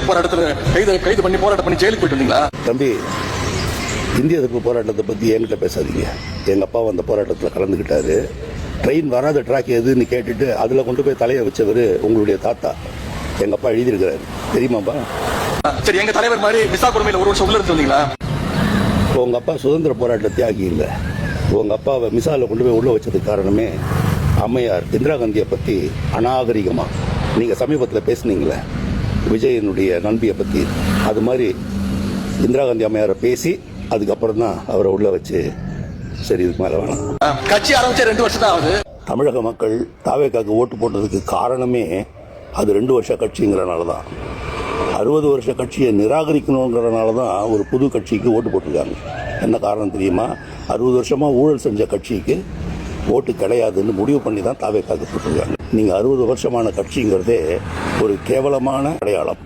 போராட்டத்தில் கைது பண்ணி போராட்டம் பண்ணி ஜெயிலுக்கு போயிட்டு வந்தீங்களா? தம்பி, இந்திய எதிர்ப்பு போராட்டத்தை பற்றி என்கிட்ட பேசாதீங்க. எங்கள் அப்பா அந்த போராட்டத்தில் கலந்துக்கிட்டாரு. ட்ரெயின் வராத ட்ராக் எதுன்னு கேட்டுட்டு அதில் கொண்டு போய் தலையை வச்சவர் உங்களுடைய தாத்தா. எங்கள் அப்பா எழுதியிருக்கிறாரு, தெரியுமாப்பா? சரி, எங்கள் தலைவர் மாதிரி விசா கொடுமையில் ஒரு வருஷம் உள்ள இருந்து வந்தீங்களா? உங்கள் அப்பா சுதந்திர போராட்ட தியாகி இல்லை. உங்கள் அப்பாவை மிசாவில் கொண்டு போய் உள்ள வச்சதுக்கு காரணமே அம்மையார் இந்திரா காந்தியை பற்றி அநாகரிகமாக நீங்கள் சமீபத்தில் பேசுனீங்களே விஜயனுடைய நண்பியை பற்றி, அது மாதிரி இந்திரா காந்தி அம்மையாரை பேசி அதுக்கப்புறம் தான் அவரை உள்ள வச்சு சரி இதுக்கு மேலே வேணாம். கட்சி ஆரம்பிச்ச 2 வருஷம் தான் ஆகுது. தமிழக மக்கள் தாவேக்காக்கு ஓட்டு போட்டதுக்கு காரணமே அது 2 வருஷ கட்சிங்கிறனால தான். 60 வருஷ கட்சியை நிராகரிக்கணுங்கிறனால தான் ஒரு புது கட்சிக்கு ஓட்டு போட்டிருக்காங்க. என்ன காரணம் தெரியுமா? 60 வருஷமாக ஊழல் செஞ்ச கட்சிக்கு ஓட்டு கிடையாதுன்னு முடிவு பண்ணி தான் தாவேக்காக்கு போட்டிருக்காங்க. நீங்கள் 60 வருஷமான கட்சிங்கிறதே ஒரு கேவலமான அடையாளம்.